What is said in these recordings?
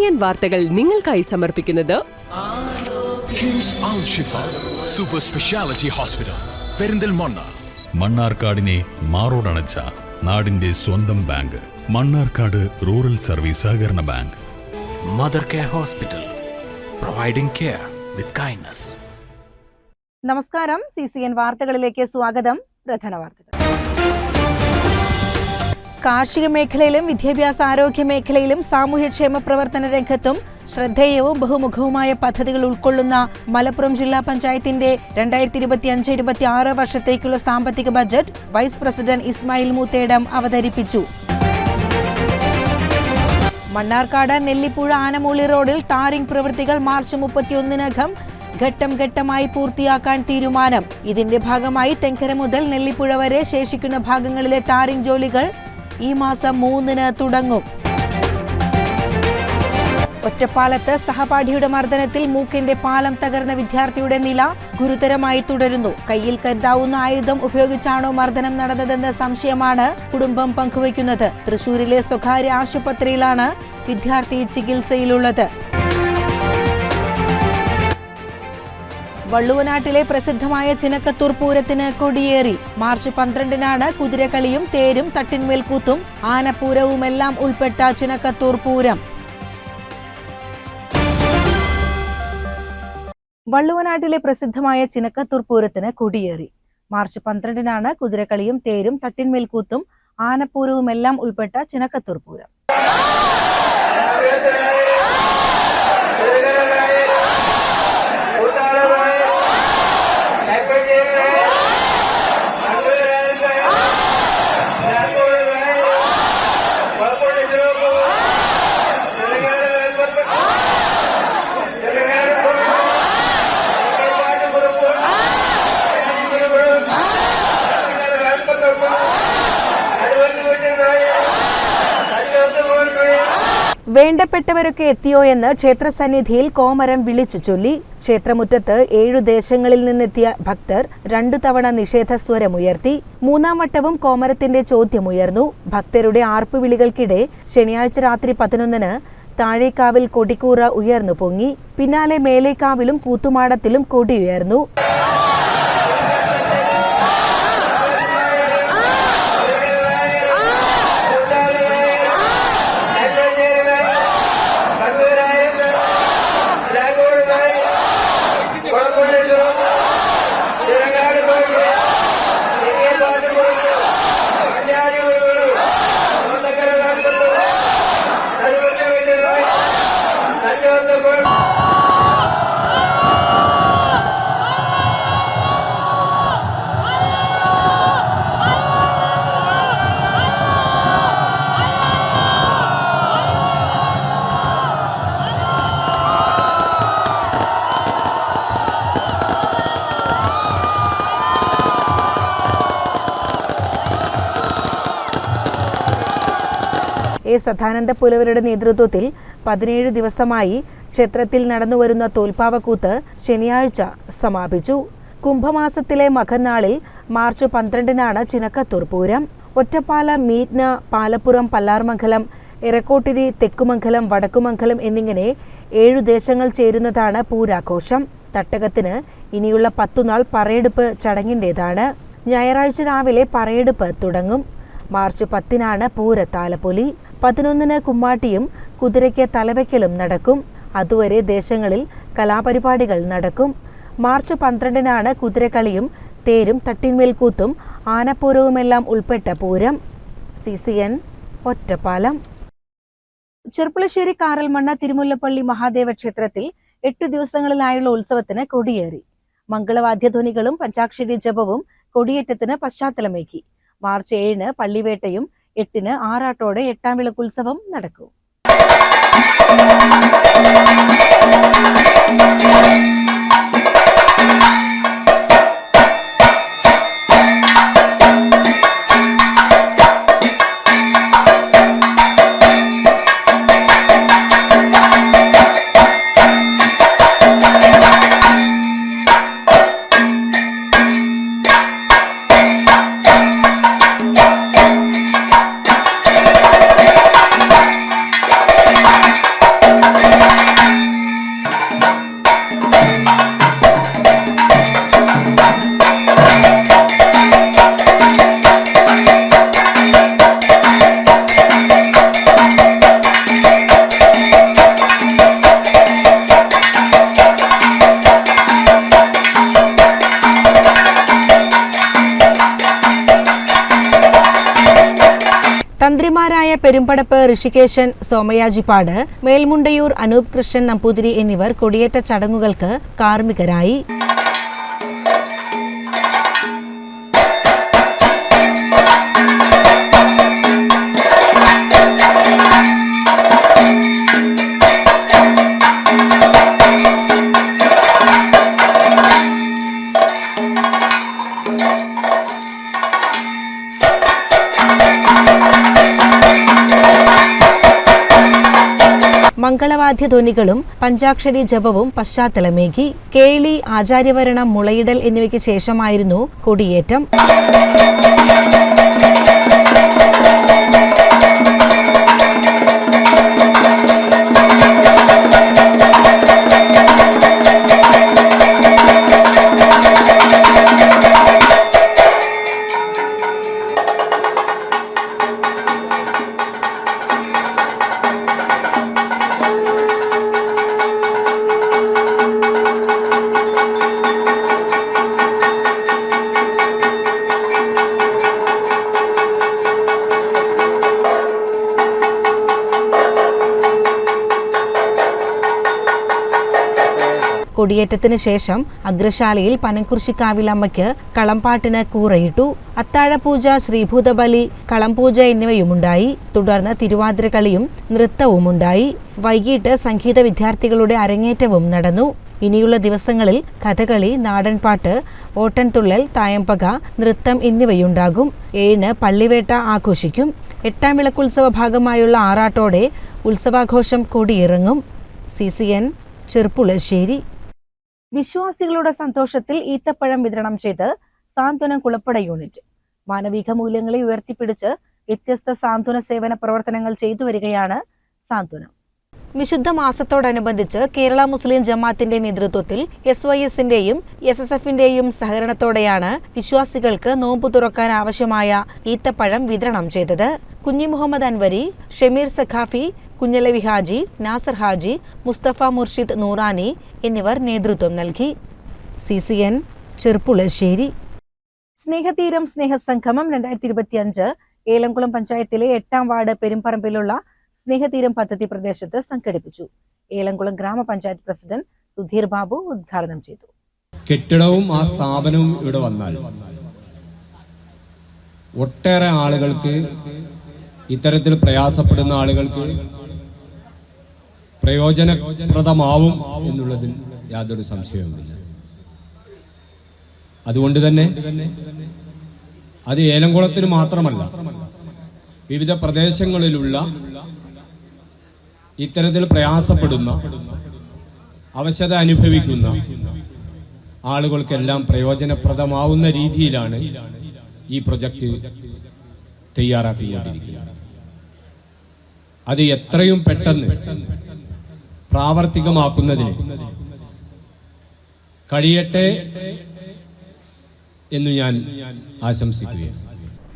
CCN വാർത്തകൾ നിങ്ങൾക്കായി സമർപ്പിക്കുന്നത് കിംസ് അൽ ഷിഫ സൂപ്പർ സ്പെഷ്യാലിറ്റി ഹോസ്പിറ്റൽ പെരിന്തൽമണ്ണ. മണ്ണാർക്കാടിനെ മാറോടണച്ച നാടിന്റെ സ്വന്തം ബാങ്ക് മണ്ണാർക്കാട് റൂറൽ സർവീസ് സഹകരണ bank. Mother care hospital, providing care with kindness. നമസ്കാരം. CCN വാർത്തകളിലേക്ക് സ്വാഗതം. പ്രധാന വാർത്തകൾ. കാർഷിക മേഖലയിലും വിദ്യാഭ്യാസ ആരോഗ്യ മേഖലയിലും സാമൂഹ്യക്ഷേമ പ്രവർത്തന രംഗത്തും ശ്രദ്ധേയവും ബഹുമുഖവുമായ പദ്ധതികൾ ഉൾക്കൊള്ളുന്ന മലപ്പുറം ജില്ലാ പഞ്ചായത്തിന്റെ 2025-26 വർഷത്തേക്കുള്ള സാമ്പത്തിക budget vice president Ismail Moothedam അവതരിപ്പിച്ചു. മണ്ണാർക്കാട് നെല്ലിപ്പുഴ ആനമൂളി റോഡിൽ ടാറിംഗ് പ്രവൃത്തികൾ മാർച്ച് 31-നകം ഘട്ടം ഘട്ടമായി പൂർത്തിയാക്കാൻ തീരുമാനം. ഇതിന്റെ ഭാഗമായി തെങ്കര മുതൽ നെല്ലിപ്പുഴ വരെ ശേഷിക്കുന്ന ഭാഗങ്ങളിലെ ടാറിംഗ് ജോലികൾ ഈ മാസം 3-ന് തുടങ്ങും. ഒറ്റപ്പാലത്ത് സഹപാഠിയുടെ മർദ്ദനത്തിൽ മൂക്കിന്റെ പാലം തകർന്ന വിദ്യാർത്ഥിയുടെ നില ഗുരുതരമായി തുടരുന്നു. കയ്യിൽ കരുതാവുന്ന ആയുധം ഉപയോഗിച്ചാണോ മർദ്ദനം നടന്നതെന്ന സംശയമാണ് കുടുംബം പങ്കുവയ്ക്കുന്നത്. തൃശൂരിലെ സ്വകാര്യ ആശുപത്രിയിലാണ് വിദ്യാർത്ഥി ചികിത്സയിലുള്ളത്. വള്ളുവനാട്ടിലെ പ്രസിദ്ധമായ ചിനക്കത്തൂർ പൂരത്തിന് കൊടിയേറി. മാർച്ച് 12-നാണ് കുതിരക്കളിയും തേരും തട്ടിന്മേൽക്കൂത്തും ആനപ്പൂരവുമെല്ലാം ഉൾപ്പെട്ട ചിനക്കത്തൂർ പൂരം. വള്ളുവനാട്ടിലെ പ്രസിദ്ധമായ ചിനക്കത്തൂർ പൂരത്തിന് കൊടിയേറി. മാർച്ച് 12-നാണ് കുതിരക്കളിയും തേരും തട്ടിന്മേൽക്കൂത്തും ആനപ്പൂരവുമെല്ലാം ഉൾപ്പെട്ട ചിനക്കത്തൂർ പൂരം. വേണ്ടപ്പെട്ടവരൊക്കെ എത്തിയോ എന്ന് ക്ഷേത്രസന്നിധിയിൽ കോമരം വിളിച്ചു ചൊല്ലി. ക്ഷേത്രമുറ്റത്ത് 7 ദേശങ്ങളിൽ നിന്നെത്തിയ ഭക്തർ 2 തവണ നിഷേധസ്വരമുയർത്തി. 3-ാം വട്ടവും കോമരത്തിന്റെ ചോദ്യമുയർന്നു. ഭക്തരുടെ ആർപ്പുവിളികൾക്കിടെ ശനിയാഴ്ച രാത്രി 11-ന് താഴേക്കാവിൽ കൊടിക്കൂറ ഉയർന്നു പൊങ്ങി. പിന്നാലെ മേലേക്കാവിലും കൂത്തുമാടത്തിലും കൊടിയുയർന്നു. സദാനന്ദ പുലവരുടെ നേതൃത്വത്തിൽ 17 ദിവസമായി ക്ഷേത്രത്തിൽ നടന്നുവരുന്ന തോൽപ്പാവക്കൂത്ത് ശനിയാഴ്ച സമാപിച്ചു. കുംഭമാസത്തിലെ മകന്നാളിൽ മാർച്ച് 12-നാണ് ചിനക്കത്തൂർ പൂരം. ഒറ്റപ്പാല, മീറ്റ്ന, പാലപ്പുറം, പല്ലാർമംഗലം, എറക്കോട്ടിരി, തെക്കുമംഗലം, വടക്കുമംഗലം എന്നിങ്ങനെ 7 ദേശങ്ങൾ ചേരുന്നതാണ് പൂരാഘോഷം. തട്ടകത്തിന് ഇനിയുള്ള 10 നാൾ പറയെടുപ്പ് ചടങ്ങിൻ്റെതാണ്. ഞായറാഴ്ച രാവിലെ പറയെടുപ്പ് തുടങ്ങും. മാർച്ച് 10-നാണ് പൂരത്താലപ്പൊലി. 11-ന് കുമ്മാട്ടിയും കുതിരയ്ക്ക് തലവയ്ക്കലും നടക്കും. അതുവരെ ദേശങ്ങളിൽ കലാപരിപാടികൾ നടക്കും. മാർച്ച് 12-നാണ് കുതിരക്കളിയും തേരും തട്ടിന്മേൽക്കൂത്തും ആനപ്പൂരവുമെല്ലാം ഉൾപ്പെട്ട പൂരം. CCN ഒറ്റപ്പാലം. ചെർപ്പുളശ്ശേരി കാറൽമണ്ണ തിരുമുല്ലപ്പള്ളി മഹാദേവ ക്ഷേത്രത്തിൽ 8 ദിവസങ്ങളിലായുള്ള ഉത്സവത്തിന് കൊടിയേറി. മംഗളവാദ്യധ്വനികളും പഞ്ചാക്ഷരി ജപവും കൊടിയേറ്റത്തിന് പശ്ചാത്തലമേകി. മാർച്ച് 7-ന് പള്ളിവേട്ടയും 8-ന് ആറാട്ടോടെ 8-ാം വിളക്കുത്സവം നടക്കും. മന്ത്രിമാരായ പെരുമ്പടപ്പ് ഋഷികേശൻ, സോമയാജിപ്പാട്, മേൽമുണ്ടയൂർ അനൂപ് കൃഷ്ണൻ നമ്പൂതിരി എന്നിവർ കൊടിയേറ്റ ചടങ്ങുകൾക്ക് കാർമ്മികരായി. മംഗളവാദ്യധ്വനികളും പഞ്ചാക്ഷരി ജപവും പശ്ചാത്തലമേകി. കേളി, ആചാര്യവരണം, മുളയിടൽ എന്നിവയ്ക്ക് ശേഷമായിരുന്നു കൊടിയേറ്റം. കൊടിയേറ്റത്തിന് ശേഷം അഗ്രശാലയിൽ പനംകുരിശിക്കാവിലമ്മയ്ക്ക് കളംപാട്ടിന് കൂറയിട്ടു. അത്താഴപൂജ, ശ്രീഭൂതബലി, കളംപൂജ എന്നിവയുമുണ്ടായി. തുടർന്ന് തിരുവാതിരക്കളിയും നൃത്തവുമുണ്ടായി. വൈകിട്ട് സംഗീത വിദ്യാർത്ഥികളുടെ അരങ്ങേറ്റവും നടന്നു. ഇനിയുള്ള ദിവസങ്ങളിൽ കഥകളി, നാടൻപാട്ട്, ഓട്ടൻതുള്ളൽ, തായമ്പക, നൃത്തം എന്നിവയുണ്ടാകും. 7 പള്ളിവേട്ട ആഘോഷിക്കും. 8ാം വിളക്കുത്സവ ഭാഗമായുള്ള ആറാട്ടോടെ ഉത്സവാഘോഷം കൊടിയിറങ്ങും. CCN ചെർപ്പുളശ്ശേരി. വിശ്വാസികളുടെ സന്തോഷത്തിൽ ഈത്തപ്പഴം വിതരണം ചെയ്ത് സാന്ത്വനം കുളപ്പട യൂണിറ്റ്. മാനവിക മൂല്യങ്ങളെ ഉയർത്തിപ്പിടിച്ച് വ്യത്യസ്ത സാന്ത്വന സേവന പ്രവർത്തനങ്ങൾ ചെയ്തു വരികയാണ് സാന്ത്വനം. വിശുദ്ധ മാസത്തോടനുബന്ധിച്ച് കേരള മുസ്ലിം ജമാഅത്തിന്റെ നേതൃത്വത്തിൽ SYSന്റെയും SSFന്റെയും സഹകരണത്തോടെയാണ് വിശ്വാസികൾക്ക് നോമ്പു തുറക്കാൻ ആവശ്യമായ ഈത്തപ്പഴം വിതരണം ചെയ്തത്. കുഞ്ഞി മുഹമ്മദ് അൻവരി, ഷമീർ സഖാഫി, കുഞ്ഞലവി ഹാജി, നാസർ ഹാജി, മുസ്തഫ മുർഷിദ് നൂറാനി എന്നിവർ നേതൃത്വം നൽകി. CCN ചെർപ്പുളശ്ശേരി. സ്നേഹതീരം സ്നേഹസംഗമം 2025 ഏലംകുളം പഞ്ചായത്തിലെ 8ാം വാർഡ് പെരുമ്പറമ്പിലുള്ള സ്നേഹതീരം പദ്ധതി പ്രദേശത്ത് സംഘടിപ്പിച്ചു. ഏലംകുളം ഗ്രാമപഞ്ചായത്ത് പ്രസിഡന്റ് സുധീർ ബാബു ഉദ്ഘാടനം ചെയ്തു. കെട്ടിടവും ആ സ്ഥാപനവും ഇവിടെ വന്നാൽ ഒട്ടേറെ ആളുകൾക്ക്, ഇത്തരത്തിൽ പ്രയാസപ്പെടുന്ന ആളുകൾക്ക് പ്രയോജനപ്രദമാവും എന്നുള്ളതിൽ യാതൊരു സംശയവുമില്ല. അതുകൊണ്ട് തന്നെ അത് ഏലംകുളത്തിന് മാത്രമല്ല, വിവിധ പ്രദേശങ്ങളിലുള്ള ഇത്തരത്തിൽ പ്രയാസപ്പെടുന്ന, അവശത അനുഭവിക്കുന്ന ആളുകൾക്കെല്ലാം പ്രയോജനപ്രദമാവുന്ന രീതിയിലാണ് ഈ പ്രൊജക്ട് തയ്യാറാക്കിക്കൊണ്ടിരിക്കുന്നത്. അത് എത്രയും പെട്ടെന്ന് പ്രാവർത്തികമാക്കുന്നതിന് കഴിയട്ടെ എന്ന് ഞാൻ ആശംസിക്കുകയാണ്.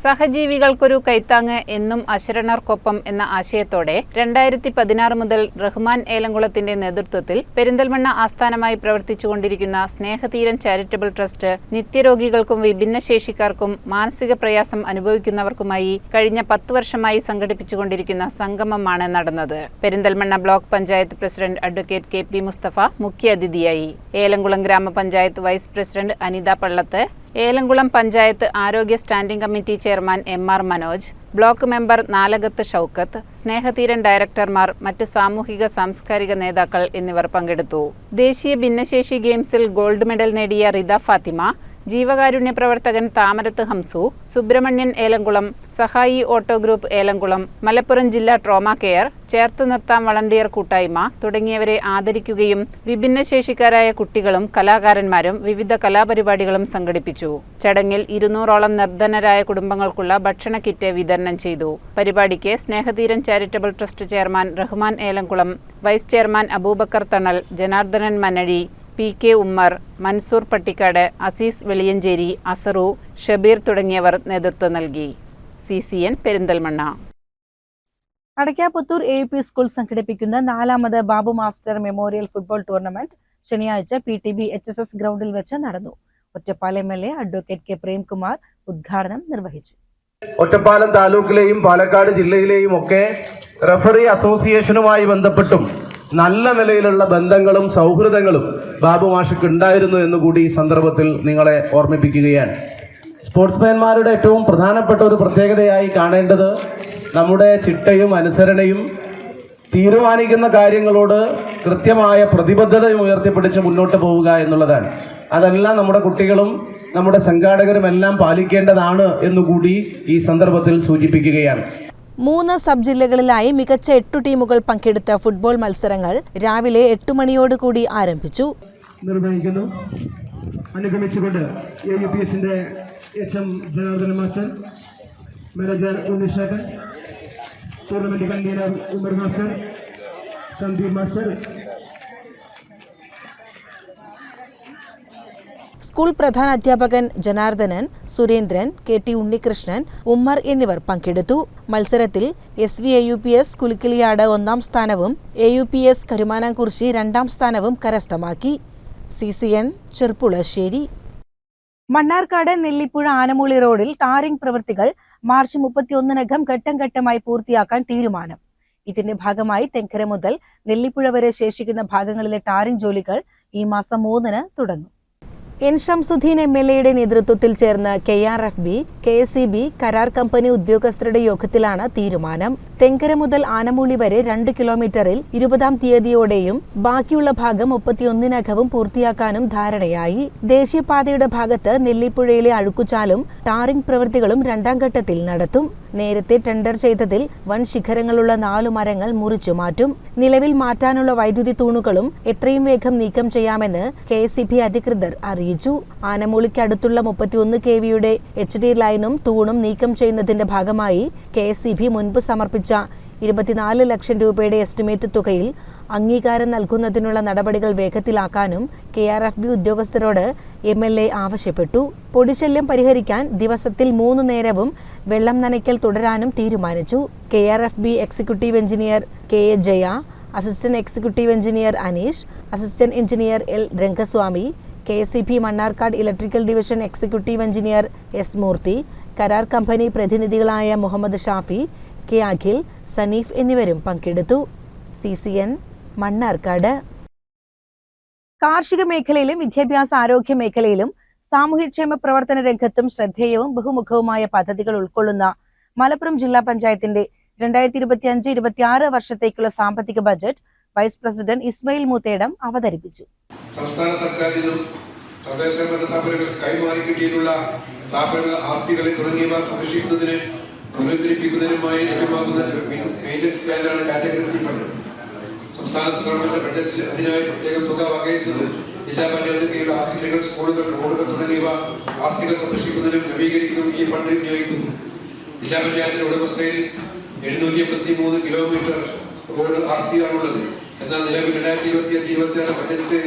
സഹജീവികൾക്കൊരു കൈത്താങ്ങ് എന്നും അശരണർക്കൊപ്പം എന്ന ആശയത്തോടെ 2016 മുതൽ റഹ്മാൻ ഏലംകുളത്തിന്റെ നേതൃത്വത്തിൽ പെരിന്തൽമണ്ണ ആസ്ഥാനമായി പ്രവർത്തിച്ചുകൊണ്ടിരിക്കുന്ന സ്നേഹതീരം ചാരിറ്റബിൾ ട്രസ്റ്റ് നിത്യരോഗികൾക്കും വിഭിന്നശേഷിക്കാർക്കും മാനസിക പ്രയാസം അനുഭവിക്കുന്നവർക്കുമായി കഴിഞ്ഞ 10 വർഷമായി സംഘടിപ്പിച്ചുകൊണ്ടിരിക്കുന്ന സംഗമമാണ് നടന്നത്. Perinthalmanna block panchayat president advocate KP Mustafa മുഖ്യാതിഥിയായി. ഏലംകുളം ഗ്രാമപഞ്ചായത്ത് വൈസ് പ്രസിഡന്റ് അനിത പള്ളത്ത്, ഏലംകുളം പഞ്ചായത്ത് ആരോഗ്യ standing committee chairman MR Manoj, block member Nalakath Shoukath, സ്നേഹതീരൻ ഡയറക്ടർമാർ, മറ്റ് സാമൂഹിക സാംസ്കാരിക നേതാക്കൾ എന്നിവർ പങ്കെടുത്തു. ദേശീയ ഭിന്നശേഷി ഗെയിംസിൽ ഗോൾഡ് മെഡൽ നേടിയ റിദ ഫാത്തിമ, ജീവകാരുണ്യ പ്രവർത്തകൻ താമരത്ത് ഹംസു, സുബ്രഹ്മണ്യൻ ഏലംകുളം, സഹായി ഓട്ടോ ഗ്രൂപ്പ് ഏലംകുളം, മലപ്പുറം ജില്ലാ ട്രോമ കെയർ, ചേർത്ത് നിർത്താം വളണ്ടിയർ കൂട്ടായ്മ തുടങ്ങിയവരെ ആദരിക്കുകയും വിഭിന്നശേഷിക്കാരായ കുട്ടികളും കലാകാരന്മാരും വിവിധ കലാപരിപാടികളും സംഘടിപ്പിച്ചു. ചടങ്ങിൽ 200ഓളം നിർധനരായ കുടുംബങ്ങൾക്കുള്ള ഭക്ഷണ കിറ്റ് വിതരണം ചെയ്തു. പരിപാടിക്ക് Snehatheeram charitable trust chairman Rahman Elamkulam, vice chairman Abubakar Thanal, Janardhanan Manazhi, PK Ummer, Mansoor Pattikkad, Azeez വെളിയഞ്ചേരി, അസറു, Shabeer തുടങ്ങിയവർ നേതൃത്വം നൽകി. CCN Perinthalmanna. Adakkaputhur AUP school സംഘടിപ്പിക്കുന്ന 4ാമത് Babu master memorial football tournament ശനിയാഴ്ച PTB HSS ഗ്രൗണ്ടിൽ വെച്ച് നടന്നു. Ottapalam MLA advocate K Premkumar ഉദ്ഘാടനം നിർവഹിച്ചു. ഒറ്റപ്പാലം താലൂക്കിലെയും പാലക്കാട് ജില്ലയിലെയും ഒക്കെ റഫറി അസോസിയേഷനുമായി ബന്ധപ്പെട്ടും നല്ല നിലയിലുള്ള ബന്ധങ്ങളും സൗഹൃദങ്ങളും ബാബു മാഷക്ക് ഉണ്ടായിരുന്നു എന്നുകൂടി ഈ സന്ദർഭത്തിൽ നിങ്ങളെ ഓർമ്മിപ്പിക്കുകയാണ്. സ്പോർട്സ്മാൻമാരുടെ ഏറ്റവും പ്രധാനപ്പെട്ട ഒരു പ്രത്യേകതയായി കാണേണ്ടത് നമ്മുടെ ചിട്ടയും അനുസരണയും തീരുമാനിക്കുന്ന കാര്യങ്ങളോട് കൃത്യമായ പ്രതിബദ്ധതയും ഉയർത്തിപ്പിടിച്ച് മുന്നോട്ട് പോവുക എന്നുള്ളതാണ്. അതെല്ലാം നമ്മുടെ കുട്ടികളും നമ്മുടെ സംഘാടകരും എല്ലാം പാലിക്കേണ്ടതാണ് എന്നുകൂടി ഈ സന്ദർഭത്തിൽ സൂചിപ്പിക്കുകയാണ്. 3 സബ് ജില്ലകളിലായി മികച്ച 8 ടീമുകൾ പങ്കെടുത്ത ഫുട്ബോൾ മത്സരങ്ങൾ രാവിലെ 8 മണിയോടുകൂടി ആരംഭിച്ചു. നിർവഹിക്കുന്നു. അനുഗമിച്ചുകൊണ്ട് AUPSന്റെ HM Janardhana master, manager Unnisekharan, tournament convener Umar master, Sandeep master, school പ്രധാനാധ്യാപകൻ ജനാർദ്ദനൻ, സുരേന്ദ്രൻ, KT ഉണ്ണികൃഷ്ണൻ, ഉമ്മർ എന്നിവർ പങ്കെടുത്തു. മത്സരത്തിൽ SVAUPS കുലുക്കിലിയാട് 1ാം സ്ഥാനവും AUPS കരുമാനാംകുറിശി 2ാം സ്ഥാനവും കരസ്ഥമാക്കി. CCN ചെർപ്പുളശ്ശേരി. മണ്ണാർക്കാട് നെല്ലിപ്പുഴ ആനമൂളി റോഡിൽ ടാറിംഗ് പ്രവൃത്തികൾ മാർച്ച് 31-നകം ഘട്ടം ഘട്ടമായി പൂർത്തിയാക്കാൻ തീരുമാനം. ഇതിന്റെ ഭാഗമായി തെങ്കര മുതൽ നെല്ലിപ്പുഴ വരെ ശേഷിക്കുന്ന ഭാഗങ്ങളിലെ ടാറിംഗ് ജോലികൾ ഈ മാസം 3-ന് തുടങ്ങും. N. ഷംസുദ്ദീൻ MLA നേതൃത്വത്തിൽ ചേർന്ന KRFB, KSEB കരാർ കമ്പനി ഉദ്യോഗസ്ഥരുടെ യോഗത്തിലാണ് തീരുമാനം. തെങ്കര മുതൽ ആനമൂളി വരെ 2 കിലോമീറ്ററിൽ 20-ാം തീയതിയോടെയും ബാക്കിയുള്ള ഭാഗം 31-നകവും പൂർത്തിയാക്കാനും ധാരണയായി. ദേശീയപാതയുടെ ഭാഗത്ത് നെല്ലിപ്പുഴയിലെ അഴുക്കുചാലും ടാറിംഗ് പ്രവൃത്തികളും 2ാം ഘട്ടത്തിൽ നടത്തും. നേരത്തെ ടെൻഡർ ചെയ്തതിൽ വൻ ശിഖരങ്ങളുള്ള 4 മരങ്ങൾ മുറിച്ചു മാറ്റും. നിലവിൽ മാറ്റാനുള്ള വൈദ്യുതി തൂണുകളും എത്രയും വേഗം നീക്കം ചെയ്യാമെന്ന് KSEB അധികൃതർ അറിയിച്ചു. ആനമൂളിക്കടുത്തുള്ള 31 kV HD ലൈനും തൂണും നീക്കം ചെയ്യുന്നതിന്റെ ഭാഗമായി KSEB മുൻപ് സമർപ്പിച്ച 24 ലക്ഷം രൂപയുടെ എസ്റ്റിമേറ്റ് തുകയിൽ അംഗീകാരം നൽകുന്നതിനുള്ള നടപടികൾ വേഗത്തിലാക്കാനും KRFB ഉദ്യോഗസ്ഥരോട് MLA ആവശ്യപ്പെട്ടു. പൊടിശല്യം പരിഹരിക്കാൻ ദിവസത്തിൽ 3 നേരവും വെള്ളം നനയ്ക്കൽ തുടരാനും തീരുമാനിച്ചു. KRFB executive engineer KA Jaya, assistant executive engineer Aneesh, assistant engineer L. Rangaswamy, KSEB Mannarkkad electrical division executive engineer S. മൂർത്തി, കരാർ കമ്പനി പ്രതിനിധികളായ മുഹമ്മദ് ഷാഫി, K. അഖിൽ, സനീഫ് എന്നിവരും പങ്കെടുത്തു. CCN മണ്ണാർക്കാട്. കാർഷിക മേഖലയിലും വിദ്യാഭ്യാസ ആരോഗ്യ മേഖലയിലും സാമൂഹ്യക്ഷേമ പ്രവർത്തന രംഗത്തും ശ്രദ്ധേയവും ബഹുമുഖവുമായ പദ്ധതികൾ ഉൾക്കൊള്ളുന്ന മലപ്പുറം ജില്ലാ പഞ്ചായത്തിന്റെ 2025-26 വർഷത്തേക്കുള്ള സാമ്പത്തിക budget vice president Ismail Moothedam അവതരിപ്പിച്ചു. സംസ്ഥാന സർക്കാരിനും തദ്ദേശ ഭരണ സ്ഥാപനങ്ങൾക്ക് കൈമാറി കിട്ടിയിട്ടുള്ള സ്ഥാപനങ്ങൾ, ആസ്തികളെ തുടങ്ങിയവ സംരക്ഷിക്കുന്നതിന് പുനരുദ്ധരിപ്പിക്കുന്നതിനുമായി ലഭ്യമാകുന്ന മെയിൻ്റനൻസ് പ്ലാനാണ് കാറ്റഗറി C ഫണ്ട്. സംസ്ഥാന ഗവൺമെന്റ് ബഡ്ജറ്റിൽ അതിനായി പ്രത്യേക തുക വകയിരുത്തുന്നു. ജില്ലാ പഞ്ചായത്ത് കീഴിൽ ആസ്തികൾ, സ്കൂളുകൾ, റോഡുകൾ തുടങ്ങിയവ ആസ്തികൾ സംരക്ഷിക്കുന്നതിനും നവീകരിക്കുന്നതിനും ഈ ഫണ്ട് വിനിയോഗിക്കുന്നു. ജില്ലാ പഞ്ചായത്തിന്റെ ഉടമസ്ഥയിൽ 783 കിലോമീറ്റർ റോഡ് ആസ്തിയാണുള്ളത്. എന്നാൽ നിലവിൽ 2025-26 ബജറ്റ്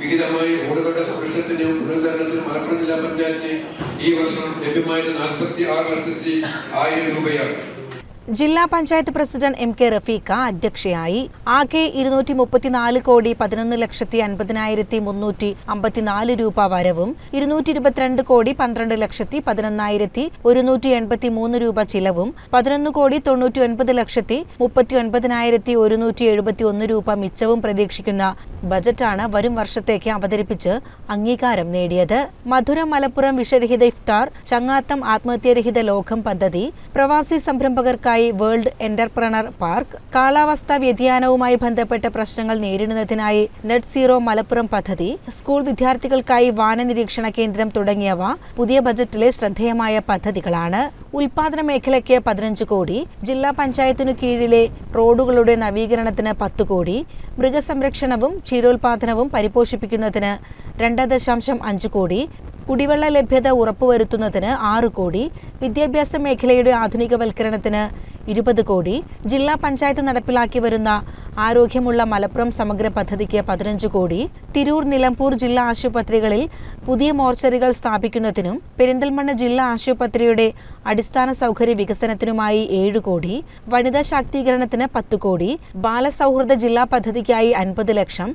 വിഹിതമായി റോഡുകളുടെ സംരക്ഷണത്തിനും പുനരുദ്ധാരണത്തിനും മലപ്പുറം ജില്ലാ പഞ്ചായത്തിന് ഈ വർഷം ലഭ്യമായത് 46,1000 രൂപയാണ്. ജില്ലാ പഞ്ചായത്ത് പ്രസിഡന്റ് MK റഫീഖ അധ്യക്ഷയായി. ആകെ 234,11,50,354 രൂപ വരവും 222,12,11,183 രൂപ ചിലവും 11,99,39,171 രൂപ മിച്ചവും പ്രതീക്ഷിക്കുന്ന ബജറ്റാണ് വരും വർഷത്തേക്ക് അവതരിപ്പിച്ച് അംഗീകാരം നേടിയത്. മധുരം മലപ്പുറം വിഷരഹിത ഇഫ്താർ, ചങ്ങാത്തം ആത്മഹത്യരഹിത ലോകം പദ്ധതി, പ്രവാസി സംരംഭകർക്കായി വേൾഡ് എന്റർപ്രണർ പാർക്ക്, കാലാവസ്ഥാ വ്യതിയാനവുമായി ബന്ധപ്പെട്ട പ്രശ്നങ്ങൾ നേരിടുന്നതിനായി നെറ്റ് സീറോ മലപ്പുറം പദ്ധതി, സ്കൂൾ വിദ്യാർത്ഥികൾക്കായി വാന നിരീക്ഷണ കേന്ദ്രം തുടങ്ങിയവ പുതിയ ബജറ്റിലെ ശ്രദ്ധേയമായ പദ്ധതികളാണ്. ഉൽപാദന മേഖലയ്ക്ക് 15 കോടി, ജില്ലാ പഞ്ചായത്തിനു കീഴിലെ റോഡുകളുടെ നവീകരണത്തിന് 10 കോടി, മൃഗസംരക്ഷണവും ക്ഷീരോത്പാദനവും പരിപോഷിപ്പിക്കുന്നതിന് 2.5 കോടി, കുടിവെള്ള ലഭ്യത ഉറപ്പുവരുത്തുന്നതിന് 6 കോടി, വിദ്യാഭ്യാസ മേഖലയുടെ ആധുനികവൽക്കരണത്തിന് 20 കോടി, ജില്ലാ പഞ്ചായത്ത് നടപ്പിലാക്കി വരുന്ന ആരോഗ്യമുള്ള മലപ്പുറം സമഗ്ര പദ്ധതിക്ക് 15 കോടി, തിരൂർ, നിലമ്പൂർ ജില്ലാ ആശുപത്രികളിൽ പുതിയ മോർച്ചറികൾ സ്ഥാപിക്കുന്നതിനും പെരിന്തൽമണ്ണ ജില്ലാ ആശുപത്രിയുടെ അടിസ്ഥാന സൗകര്യ വികസനത്തിനുമായി 7 കോടി, വനിതാ ശാക്തീകരണത്തിന് 10 കോടി, ബാലസൗഹൃദ ജില്ലാ പദ്ധതിക്കായി 50 ലക്ഷം,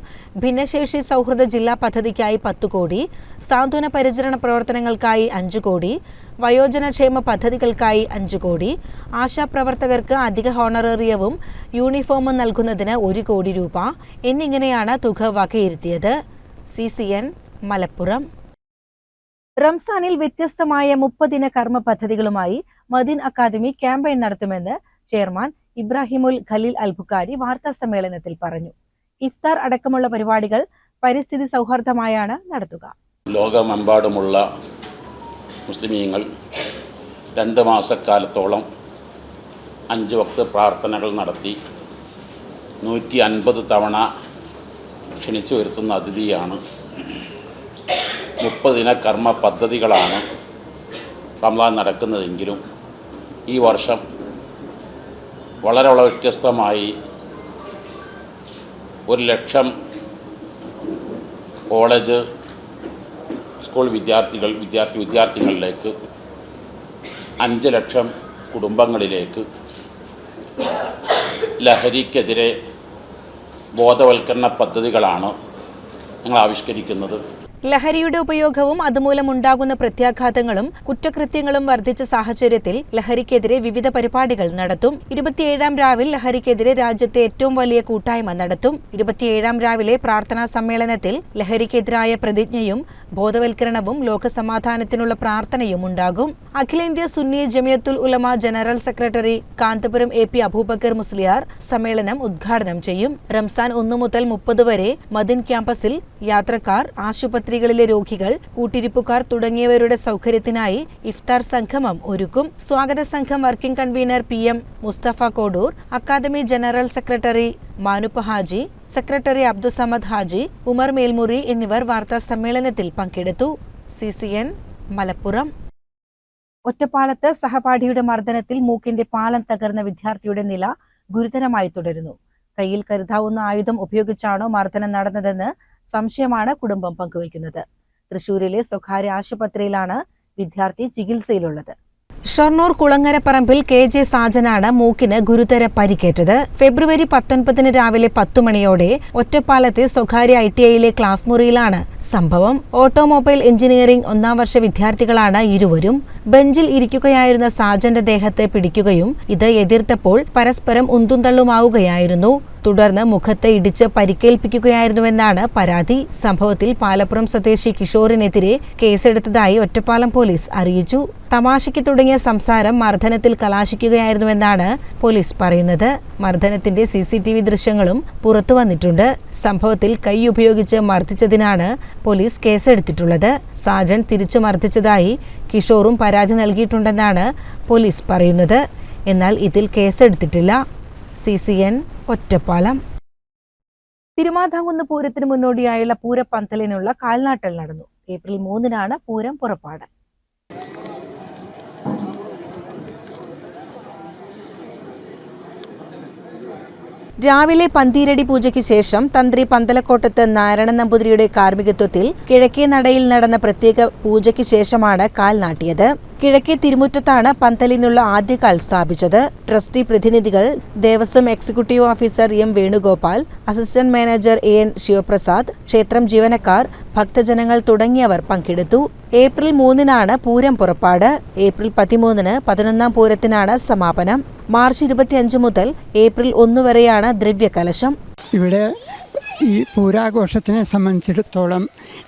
ഭിന്നശേഷി സൗഹൃദ ജില്ലാ പദ്ധതിക്കായി 10 കോടി, സാന്ത്വന പരിചരണ പ്രവർത്തനങ്ങൾക്കായി 5 കോടി, വയോജനക്ഷേമ പദ്ധതികൾക്കായി 5 കോടി, ആശാപ്രവർത്തകർക്ക് അധിക ഹോണറേറിയവും യൂണിഫോമും നൽകുന്നതിന് 1 കോടി രൂപ എന്നിങ്ങനെയാണ് തുക വകയിരുത്തിയത്. CCN മലപ്പുറം. റംസാനിൽ വ്യത്യസ്തമായ 30 ദിന കർമ്മ പദ്ധതികളുമായി മദീൻ അക്കാദമി ക്യാമ്പയിൻ നടത്തുമെന്ന് ചെയർമാൻ ഇബ്രാഹിമുൽ ഖലീൽ അൽ ബുഖാരി വാർത്താ സമ്മേളനത്തിൽ പറഞ്ഞു. ഇഫ്താർ അടക്കമുള്ള പരിപാടികൾ പരിസ്ഥിതി സൗഹാർദ്ദമായാണ് നടത്തുക. ലോകമെമ്പാടുമുള്ള മുസ്ലിമീങ്ങൾ 2 മാസക്കാലത്തോളം 5 വക്ത് പ്രാർത്ഥനകൾ നടത്തി 150 തവണ ക്ഷണിച്ചു വരുത്തുന്ന അതിഥിയാണ്. 30 ദിന കർമ്മ പദ്ധതികളാണ് റമദാൻ നടക്കുന്നതെങ്കിലും ഈ വർഷം വളരെ വ്യത്യസ്തമായി 1,00,000 കോളേജ് സ്കൂൾ വിദ്യാർത്ഥികളിലേക്ക് 5 ലക്ഷം കുടുംബങ്ങളിലേക്ക് ലഹരിക്കെതിരെ ബോധവൽക്കരണ പദ്ധതികളാണ് ഞങ്ങൾ ആവിഷ്കരിക്കുന്നത്. ലഹരിയുടെ ഉപയോഗവും അതുമൂലമുണ്ടാകുന്ന പ്രത്യാഘാതങ്ങളും കുറ്റകൃത്യങ്ങളും വർദ്ധിച്ച സാഹചര്യത്തിൽ ലഹരിക്കെതിരെ വിവിധ പരിപാടികൾ നടത്തും. 27-ാം രാവിൽ ലഹരിക്കെതിരെ രാജ്യത്തെ ഏറ്റവും വലിയ കൂട്ടായ്മ നടത്തും. 27-ാം രാവിലെ പ്രാർത്ഥനാ സമ്മേളനത്തിൽ ലഹരിക്കെതിരായ പ്രതിജ്ഞയും ബോധവൽക്കരണവും ലോകസമാധാനത്തിനുള്ള പ്രാർത്ഥനയും ഉണ്ടാകും. അഖിലേന്ത്യാ Sunni Jamiyyathul Ulama general secretary Kanthapuram AP Abubakar Musliyar സമ്മേളനം ഉദ്ഘാടനം ചെയ്യും. റംസാൻ 1 മുതൽ 30 വരെ മദീൻ ക്യാമ്പസിൽ യാത്രക്കാർ, ആശുപത്രികളിലെ രോഗികൾ, കൂട്ടിരിപ്പുകാർ തുടങ്ങിയവരുടെ സൗകര്യത്തിനായി ഇഫ്താർ സംഗമം ഒരുക്കും. സ്വാഗത സംഘം working convener PM Musthafa Kodur, academy general secretary Manuppa Haji, secretary Abdussamad Haji, Umar Melmuri എന്നിവർ വാർത്താ സമ്മേളനത്തിൽ പങ്കെടുത്തു. CCN മലപ്പുറം. ഒറ്റപ്പാലത്ത് സഹപാഠിയുടെ മർദ്ദനത്തിൽ മൂക്കിന്റെ പാലം തകർന്ന വിദ്യാർത്ഥിയുടെ നില ഗുരുതരമായി തുടരുന്നു. കയ്യിൽ കരുതാവുന്ന ആയുധം ഉപയോഗിച്ചാണോ മർദ്ദനം നടന്നതെന്ന് സംശയമാണ് കുടുംബം പങ്കുവയ്ക്കുന്നത്. തൃശൂരിലെ സ്വകാര്യ ആശുപത്രിയിലാണ് വിദ്യാർത്ഥി ചികിത്സയിലുള്ളത്. ഷൊർണൂർ കുളങ്ങരപ്പറമ്പിൽ KJ സാജനാണ് മൂക്കിന് ഗുരുതര പരിക്കേറ്റത്. ഫെബ്രുവരി 19 രാവിലെ 10 മണിയോടെ ഒറ്റപ്പാലത്തെ സ്വകാര്യ ITIയിലെ ക്ലാസ് മുറിയിലാണ് സംഭവം. ഓട്ടോമൊബൈൽ എഞ്ചിനീയറിംഗ് 1-ാം വർഷ വിദ്യാർത്ഥികളാണ് ഇരുവരും. ബെഞ്ചിൽ ഇരിക്കുകയായിരുന്ന സാജന്റെ ദേഹത്തെ പിടിക്കുകയും ഇത് എതിർത്തപ്പോൾ പരസ്പരം ഉന്തും തള്ളുമാവുകയായിരുന്നു. തുടർന്ന് മുഖത്ത് ഇടിച്ച് പരിക്കേൽപ്പിക്കുകയായിരുന്നുവെന്നാണ് പരാതി. സംഭവത്തിൽ പാലപ്പുറം സ്വദേശി കിഷോറിനെതിരെ കേസെടുത്തതായി ഒറ്റപ്പാലം പോലീസ് അറിയിച്ചു. തമാശയ്ക്ക് തുടങ്ങിയ സംസാരം മർദ്ദനത്തിൽ കലാശിക്കുകയായിരുന്നുവെന്നാണ് പോലീസ് പറയുന്നത്. മർദ്ദനത്തിന്റെ CCTV ദൃശ്യങ്ങളും പുറത്തു വന്നിട്ടുണ്ട്. സംഭവത്തിൽ കൈ ഉപയോഗിച്ച് മർദ്ദിച്ചതിനാണ് പോലീസ് കേസെടുത്തിട്ടുള്ളത്. സാജൻ തിരിച്ചു മർദ്ദിച്ചതായി കിഷോറും പരാതി നൽകിയിട്ടുണ്ടെന്നാണ് പോലീസ് പറയുന്നത്. എന്നാൽ ഇതിൽ കേസെടുത്തിട്ടില്ല. CCN ഒറ്റപ്പാലം. തിരുമാന്ധാംകുന്ന് പൂരത്തിന് മുന്നോടിയായുള്ള പൂരപ്പന്തലിനുള്ള കാൽനാട്ടൽ നടന്നു. ഏപ്രിൽ 3-നാണ് പൂരം പുറപ്പാട്. രാവിലെ പന്തീരടി പൂജയ്ക്ക് ശേഷം തന്ത്രി പന്തലക്കോട്ടത്ത് നാരായണൻ നമ്പൂതിരിയുടെ കാർമ്മികത്വത്തിൽ കിഴക്കേ നടയിൽ നടന്ന പ്രത്യേക പൂജയ്ക്ക് ശേഷമാണ് കാൽ നാട്ടിയത്. കിഴക്കേ തിരുമുറ്റത്താണ് പന്തലിനുള്ള ആദ്യ കാൽ സ്ഥാപിച്ചത്. ട്രസ്റ്റി പ്രതിനിധികൾ, Devaswom executive officer M Venugopal, assistant manager AN Sivaprasad, ക്ഷേത്രം ജീവനക്കാർ, ഭക്തജനങ്ങൾ തുടങ്ങിയവർ പങ്കെടുത്തു. ഏപ്രിൽ 3-നാണ് പൂരം പുറപ്പാട്. ഏപ്രിൽ 13-ന് 11-ാം പൂരത്തിനാണ് സമാപനം. മാർച്ച് 25 മുതൽ ഏപ്രിൽ 1 വരെയാണ് ദ്രവ്യകലശം. ഇവിടെ ഈ പൂരാഘോഷത്തിനെ സംബന്ധിച്ചിടത്തോളം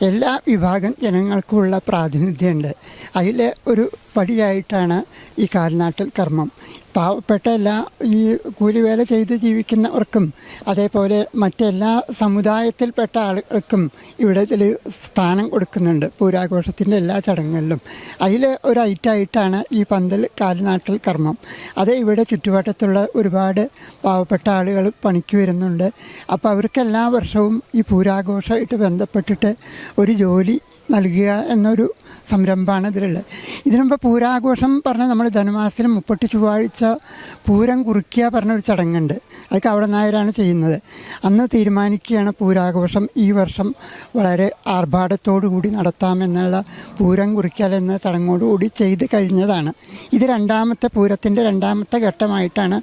എല്ലാ വിഭാഗം ജനങ്ങൾക്കുമുള്ള പ്രാതിനിധ്യമുണ്ട്. അതിലെ ഒരു പടിയായിട്ടാണ് ഈ കാൽനാട്ടൽ കർമ്മം. പാവപ്പെട്ട എല്ലാ ഈ കൂലിവേല ചെയ്ത് ജീവിക്കുന്നവർക്കും അതേപോലെ മറ്റെല്ലാ സമുദായത്തിൽപ്പെട്ട ആളുകൾക്കും ഇവിടെ ഇതിൽ സ്ഥാനം കൊടുക്കുന്നുണ്ട് പൂരാഘോഷത്തിൻ്റെ എല്ലാ ചടങ്ങുകളിലും. അതിൽ ഒരു ഐറ്റമായിട്ടാണ് ഈ പന്തൽ കാൽനാട്ടൽ കർമ്മം. അത് ഇവിടെ ചുറ്റുവട്ടത്തുള്ള ഒരുപാട് പാവപ്പെട്ട ആളുകൾ പണിക്ക് വരുന്നുണ്ട്. അപ്പോൾ അവർക്ക് എല്ലാ വർഷവും ഈ പൂരാഘോഷമായിട്ട് ബന്ധപ്പെട്ടിട്ട് ഒരു ജോലി നൽകുക എന്നൊരു സംരംഭമാണ് ഇതിലുള്ളത്. ഇതിനുമുമ്പ് പൂരാഘോഷം പറഞ്ഞാൽ നമ്മൾ ധനുമാസത്തിലും 30 ചൊവ്വാഴ്ച പൂരം കുറിക്കുക പറഞ്ഞൊരു ചടങ്ങുണ്ട്. അത് കവട നായരാണ് ചെയ്യുന്നത്. അന്ന് തീരുമാനിക്കുകയാണ് പൂരാഘോഷം ഈ വർഷം വളരെ ആർഭാടത്തോടു കൂടി നടത്താമെന്നുള്ള പൂരം കുറിക്കൽ എന്ന ചടങ്ങോടുകൂടി ചെയ്ത് കഴിഞ്ഞതാണ്. ഇത് രണ്ടാമത്തെ പൂരത്തിൻ്റെ 2ാമത്തെ ഘട്ടമായിട്ടാണ്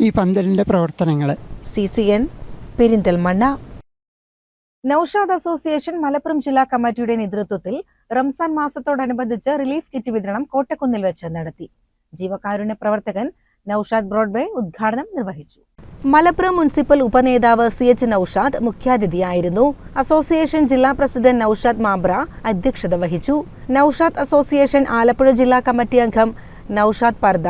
ഈ പന്തലിൻ്റെ പ്രവർത്തനങ്ങൾ. CCN പെരിന്തൽമണ്ണ. നൌഷാദ് അസോസിയേഷൻ മലപ്പുറം ജില്ലാ കമ്മിറ്റിയുടെ നേതൃത്വത്തിൽ റംസാൻ മാസത്തോടനുബന്ധിച്ച് റിലീഫ് കിറ്റ് വിതരണം കോട്ടക്കുന്നിൽ വെച്ച് നടത്തി. ജീവകാരുണ്യ പ്രവർത്തകൻ നൌഷാദ് ബ്രോഡ്വേ ഉദ്ഘാടനം നിർവഹിച്ചു. മലപ്പുറം മുനിസിപ്പൽ ഉപനേതാവ് CH നൌഷാദ് മുഖ്യാതിഥിയായിരുന്നു. അസോസിയേഷൻ ജില്ലാ പ്രസിഡന്റ് നൌഷാദ് മാബ്ര അധ്യക്ഷത വഹിച്ചു. നൌഷാദ് അസോസിയേഷൻ ആലപ്പുഴ ജില്ലാ കമ്മിറ്റി അംഗം നൌഷാദ് പർദ,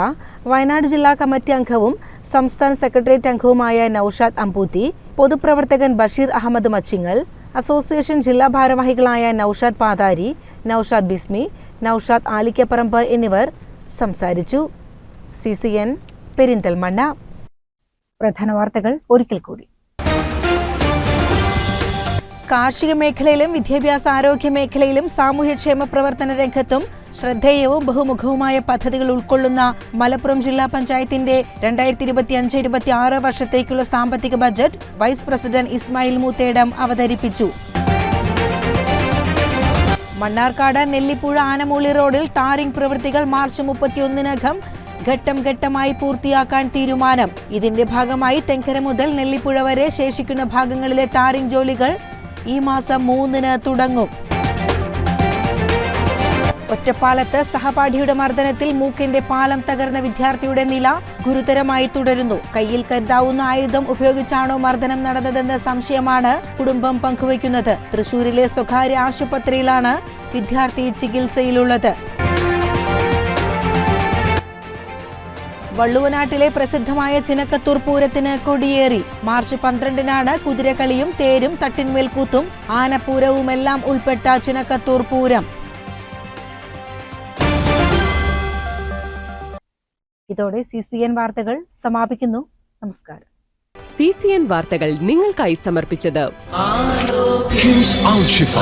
വയനാട് ജില്ലാ കമ്മിറ്റി അംഗവും സംസ്ഥാന സെക്രട്ടേറിയറ്റ് അംഗവുമായ നൌഷാദ് അമ്പൂത്തി, പൊതുപ്രവർത്തകൻ ബഷീർ അഹമ്മദ് മച്ചിങ്ങൽ, അസോസിയേഷൻ ജില്ലാ ഭാരവാഹികളായ നൌഷാദ് പാതാരി, നൌഷാദ് ബിസ്മി, നൌഷാദ് ആലിക്കപ്പറമ്പ് എന്നിവർ സംസാരിച്ചു. CCN പെരിന്തൽമണ്ണ. പ്രധാന വാർത്തകൾ ഒരിക്കൽ കൂടി. കാർഷിക മേഖലയിലും വിദ്യാഭ്യാസ ആരോഗ്യ മേഖലയിലും സാമൂഹ്യക്ഷേമ പ്രവർത്തന രംഗത്തും ശ്രദ്ധേയവും ബഹുമുഖവുമായ പദ്ധതികൾ ഉൾക്കൊള്ളുന്ന മലപ്പുറം ജില്ലാ പഞ്ചായത്തിന്റെ 2025-26 വർഷത്തേക്കുള്ള സാമ്പത്തിക budget vice president Ismail Moothedam അവതരിപ്പിച്ചു. മണ്ണാർക്കാട് നെല്ലിപ്പുഴ ആനമൂളി റോഡിൽ ടാറിംഗ് പ്രവൃത്തികൾ മാർച്ച് 31-നകം ഘട്ടം ഘട്ടമായി പൂർത്തിയാക്കാൻ തീരുമാനം. ഇതിന്റെ ഭാഗമായി തെങ്കര മുതൽ നെല്ലിപ്പുഴ വരെ ശേഷിക്കുന്ന ഭാഗങ്ങളിലെ ടാറിംഗ് ജോലികൾ ഈ മാസം 3-ന് തുടങ്ങും. ഒറ്റപ്പാലത്ത് സഹപാഠിയുടെ മർദ്ദനത്തിൽ മൂക്കിന്റെ പാലം തകർന്ന വിദ്യാർത്ഥിയുടെ നില ഗുരുതരമായി തുടരുന്നു. കയ്യിൽ കരുതാവുന്ന ആയുധം ഉപയോഗിച്ചാണോ മർദ്ദനം നടന്നതെന്ന സംശയമാണ് കുടുംബം പങ്കുവയ്ക്കുന്നത്. തൃശൂരിലെ സ്വകാര്യ ആശുപത്രിയിലാണ് വിദ്യാർത്ഥി ചികിത്സയിലുള്ളത്. വള്ളുവനാട്ടിലെ പ്രസിദ്ധമായ ചിനക്കത്തൂർ പൂരത്തിന് കൊടിയേറി. മാർച്ച് 12-നാണ് കുതിരകളിയും തേരും തട്ടിൻമേൽക്കൂത്തും ആനപ്പൂരവുമെല്ലാം ഉൾപ്പെട്ട ചിനക്കത്തൂർ പൂരം. ഇതോടെ CCN വാർത്തകൾ സമാപിക്കുന്നു. നമസ്കാരം. CCN വാർത്തകൾ നിങ്ങൾക്കായി സമർപ്പിച്ചത് കിംസ് അൽ ഷിഫ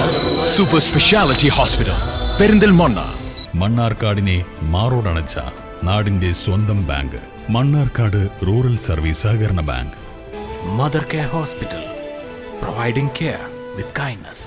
സൂപ്പർ സ്പെഷ്യാലിറ്റി ഹോസ്പിറ്റൽ പെരിന്തൽമണ്ണ. മണ്ണാർക്കാടിനെ മാറോടണച്ച നാടിന്റെ സ്വന്തം ബാങ്ക് മണ്ണാർക്കാട് റൂറൽ സർവീസ് സഹകരണ bank. Mother care hospital, providing care with kindness.